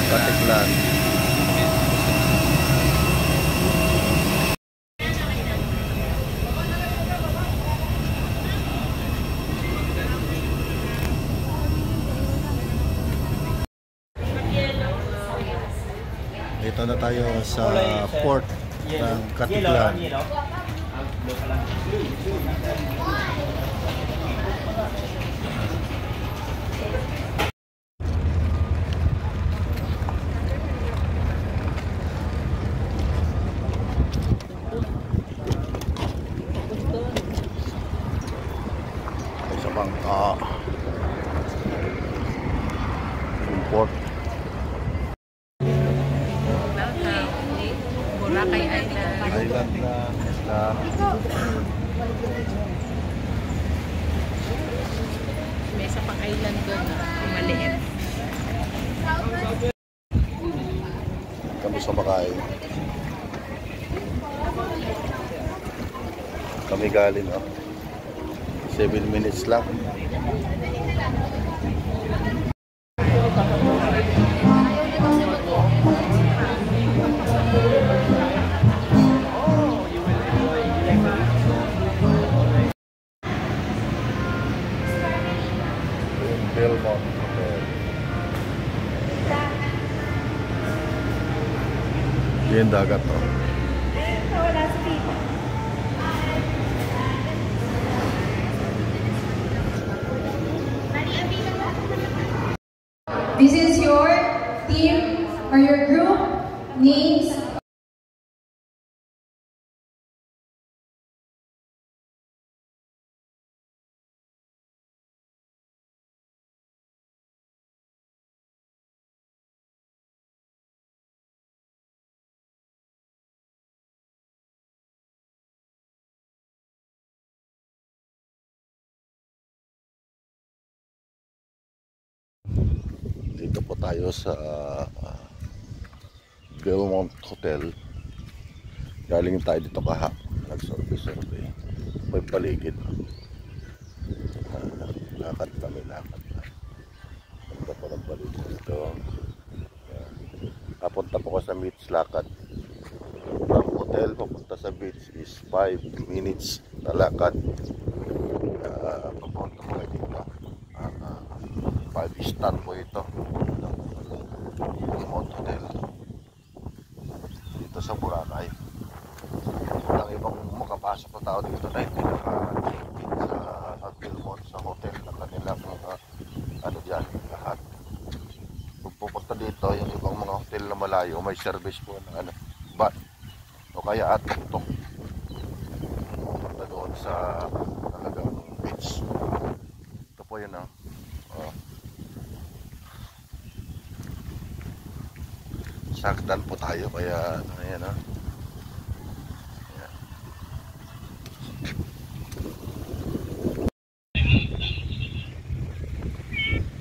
Katiklan. Dito na tayo sa port ng Katiklan. Sa bangka. Yung port. Boracay Island. Island na May isa pang island doon na maliit. kami sumakain. Kami galing 7 minutes lang. Belmont Hotel. Yan dagat This is your team or your group names. Dito po tayo sa Belmont Hotel. Galing tayo dito nag-survey. May paligid. Lakad kami. Punta po ng paligid dito. Napunta po ko sa beach lakad. From hotel papunta sa beach is 5 minutes na lakad. Papunta po kayo dito. 5-star po ito. Belmont Hotel dito sa Boracay. Walang ibang makapasok na tao dito na hindi sa Belmont sa hotel na kanilang ano dyan lahat. Kung pupunta dito yung ibang mga hotel na malayo may service po ng van o kaya tuk-tuk pupunta doon sa talagang beach. Ito po yun sakdan po tayo kaya ayan ayan.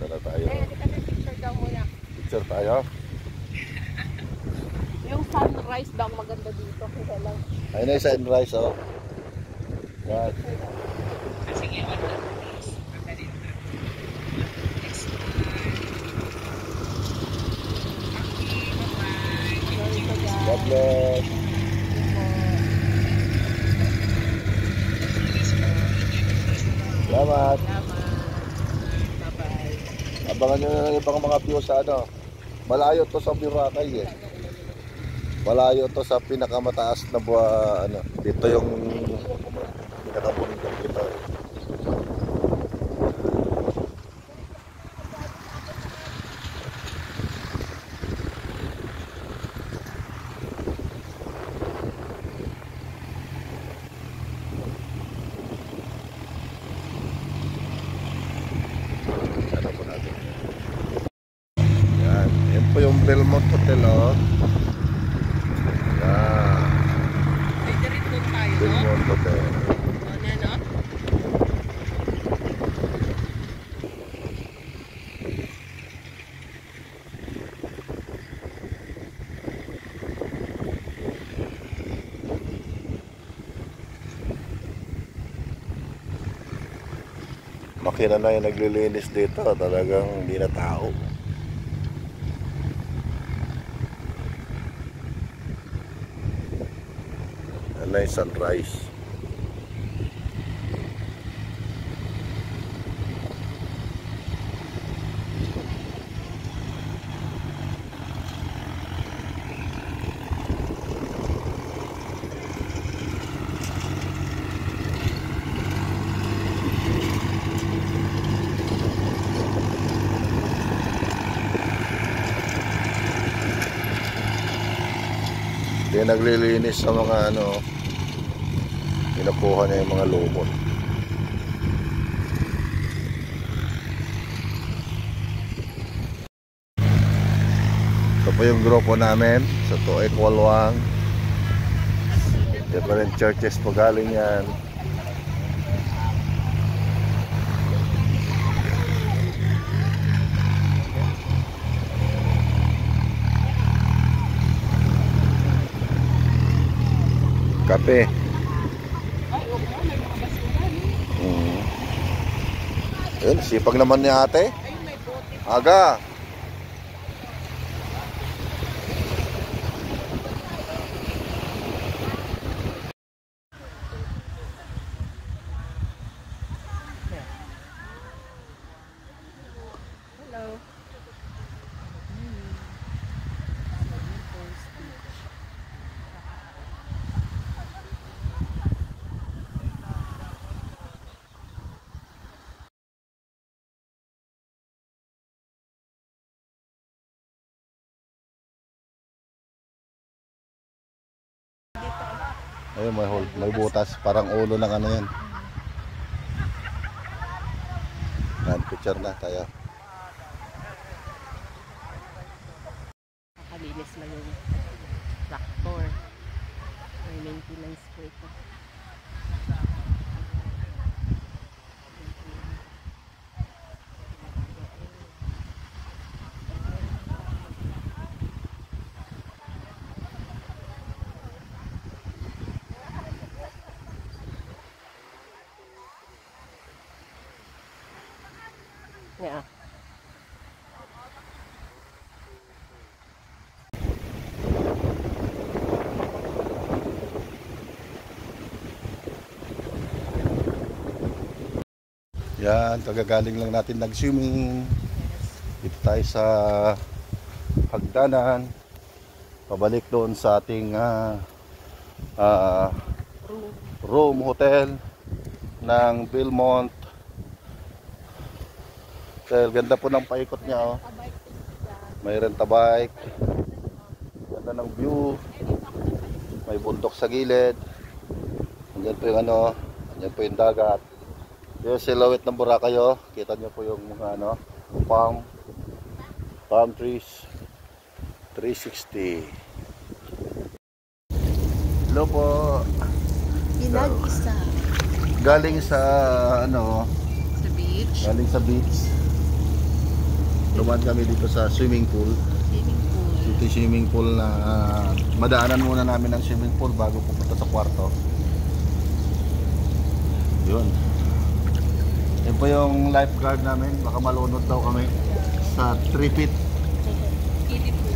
Tara tayo. Picture daw muna. Picture tayo. Yung sunrise daw maganda dito. Ayun na yung sunrise Yan. Sige, God bless. Salamat. Bye-bye. Abangan nyo na ng ibang mga view sa malayo to sa Boracay malayo to sa pinakamataas na dito yung pinakabundok dito yan po yung Belmont Hotel Belmont Hotel. Makina na yung naglilinis dito, talagang hindi na tao. Yan na yung sunrise. Yan naglilinis sa mga ano, kinukuha niya yung mga lumot. Ito po yung grupo namin sa Tuek Walwang. Different churches po galing yan. Kape. Yun, sipag naman ni ate. Aga. Hello. Ayun, may butas. Parang ulo ng ano yan. Yan, picture na tayo. Nakalinis lang yung tractor. May maintenance po ito. Yeah. Yan, kagagaling lang natin nag-swimming. Dito tayo sa hagdanan. Pabalik doon sa ating room hotel ng Belmont. Dahil ganda po ng paikot niya, oh. May rent-a-bike. Ganda ng view. May bundok sa gilid. Andyan po yung ano, andyan po yung dagat. Yung silhouette ng Boracay, oh. Kita niyo po yung mga ano, palm trees. 360. Hello po. Pinag-isa. Galing sa ano, Sa beach. galing sa beach. Dumaan kami dito sa swimming pool. Swimming pool. Ito yung swimming pool na madaanan muna namin ng swimming pool bago pupunta sa kwarto. Yun. Yan po yung lifeguard namin. Baka malunod daw kami sa 3 feet. Kiddie pool.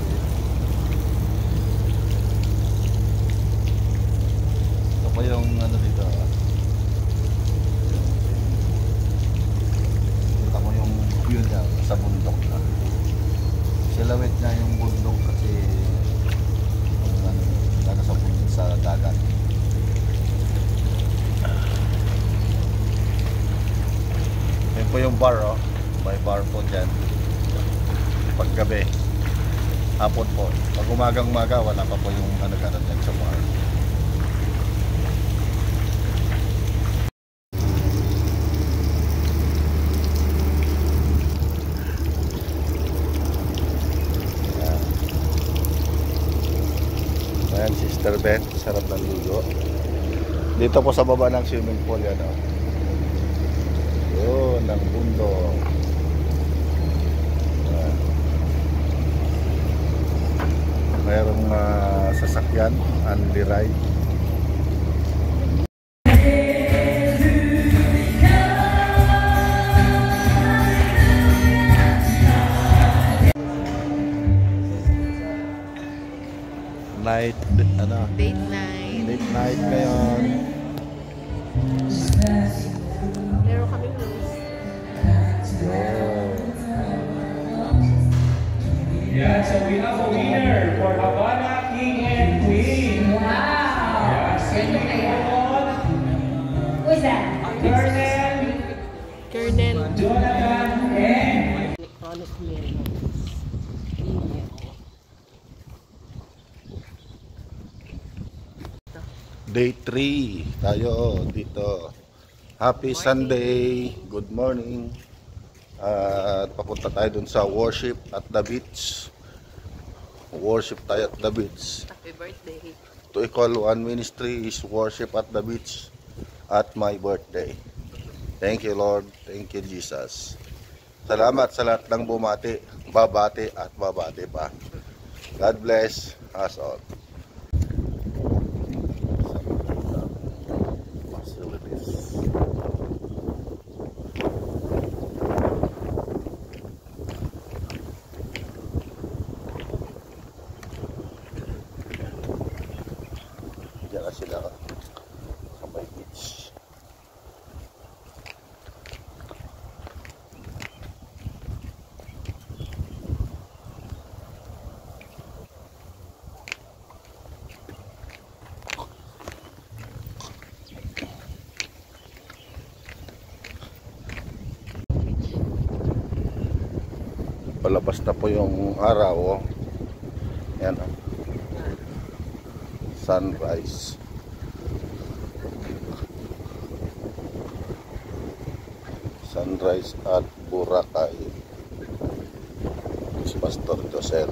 Ito po yung ano dito. Kita mo yung view niya sa bundok na. Silhouette niya yung bundok kasi ano, nasa bundok sa dagat. Yan po yung bar, oh. May bar po dyan. Paggabi. Hapon po. Pag umagang-umaga, wala pa po yung ano gano'n dyan sa bar. Ayan, Sister Beth, sarap ng ligo. Dito po sa baba ng swimming pool yan, oh. Yun, ang bundok. Ayan. Mayroong sasakyan, Andy Ride. Night, ano? Date night. Date Night ngayon. Meron kaming news. Yeah, so we have a winner for Havana King and Queen. Wow! Yeah, singing on Who's that? Colonel Jonathan and Electronic Mailbox. Email. Day 3 tayo dito. Happy Sunday. Good morning. At papunta tayo dun sa worship at the beach. Worship tayo at the beach. Happy birthday. To Equal One Ministry is worship at the beach at my birthday. Thank you, Lord. Thank you, Jesus. Salamat sa lahat ng bumati, babati at babati pa. God bless us all. Facilities. Diyan na sila sa may beach. Palabas na po yung araw. Yan. Sunrise. Sunrise at Boracay. Si Pastor Josel.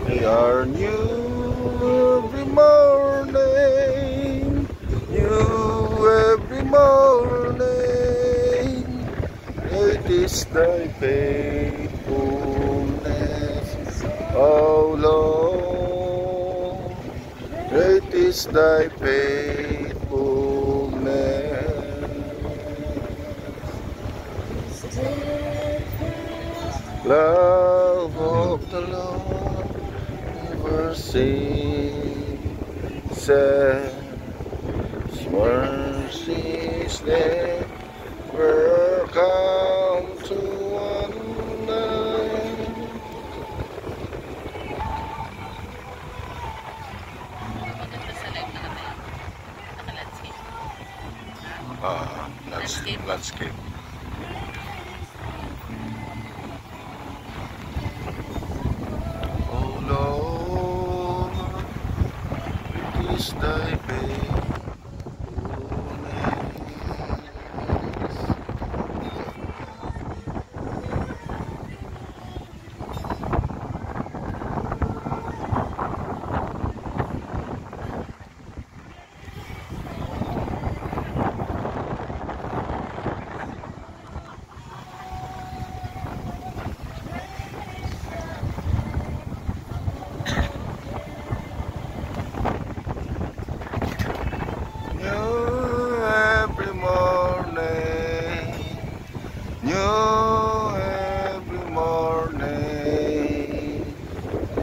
They are new every morning, new every morning. It is thy faithfulness, O Lord. It is thy faithfulness. Love of the Lord never ceases. His mercies never come to an end. Landscape. Oh Lord, it is thy faithfulness.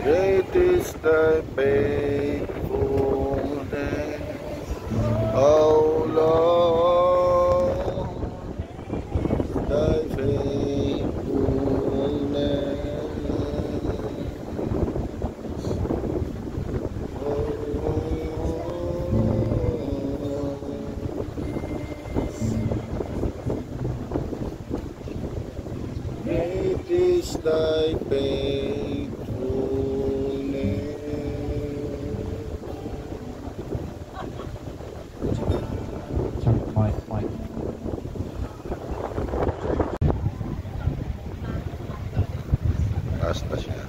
Great is thy faithfulness, O Lord, thy faithfulness. Great is thy faithfulness. Taas na siya.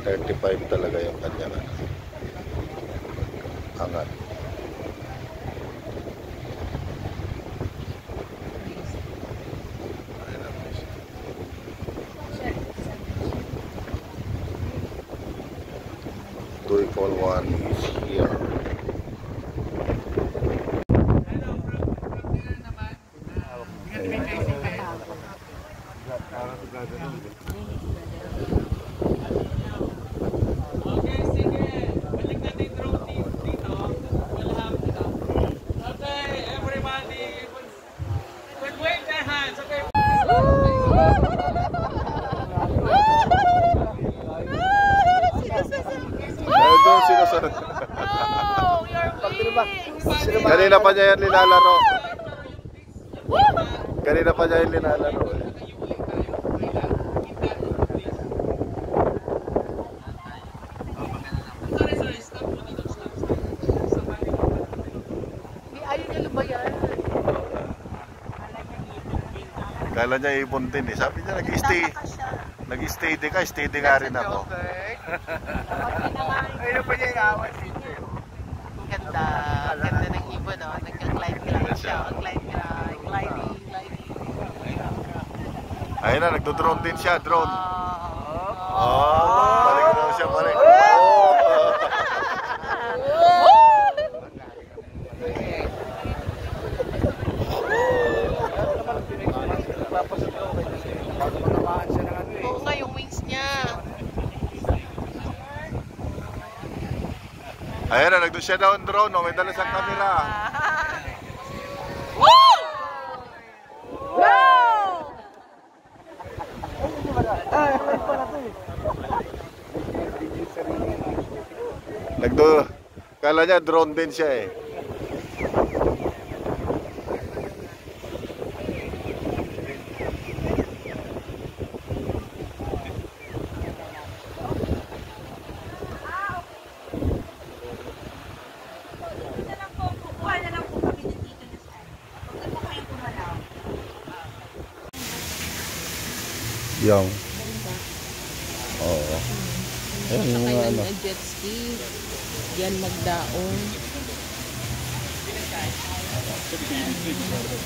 35 talaga yung kanya angat. Ayan na. one is here. Okay, sige. Balik natin yung drone dito. We'll have okay, everybody. But wave their hands, okay? Ito yung sinusunod. Kanina pa niya yan nilalaro. Kanina pa niya yan nilalaro. Sorry, stop. Ayaw niya lumayan. Kala niya ibon din eh. Sabi niya nag-stay din ka. Stay din nga rin ako. Ayun pa niya inawan si Ganda. Ganda ng ibon, no? Nagka-glide siya. Gliding. Ayun na, nagdo-drone din siya. Drone. Balik na siya. Balik. Oo nga, yung wings niya. Ayun na, nagdo siya down drone. May dala siyang camera. Kala niya drone din siya eh. Yung. Oo. Ayun yung Kaya ano. jet ski. Yan magdaong.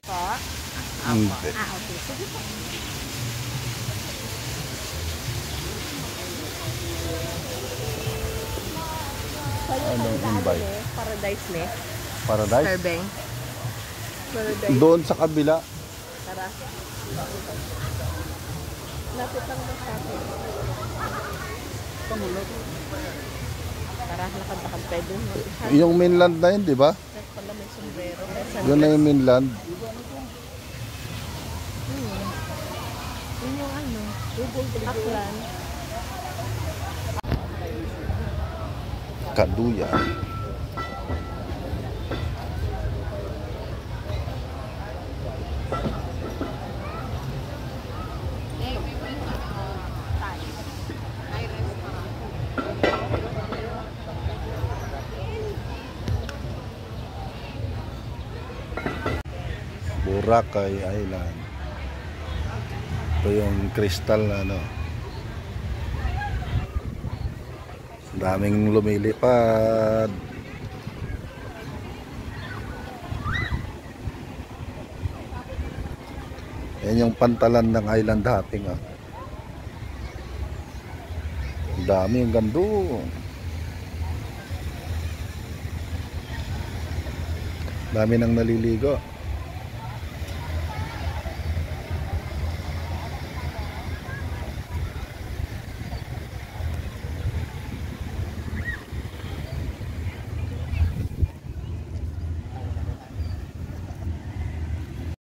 Pa? Hindi. Okay. Sige po. Anong invite? Paradise Nest. Paradise? Fairbank. Paradise. Doon sa kabila. Tara. Lapit lang ba sa atin? Tara, lakad-lakad tayo dun. Yung mainland na yun, di ba? Pala may sombrero. Yun na yung mainland. Yun yung ano, Aklan. Kaduya. Boracay Island. Ito yung crystal na ano. Daming lumilipad. Yan yung pantalan ng island hopping ah. Dami yung gando. Dami nang naliligo.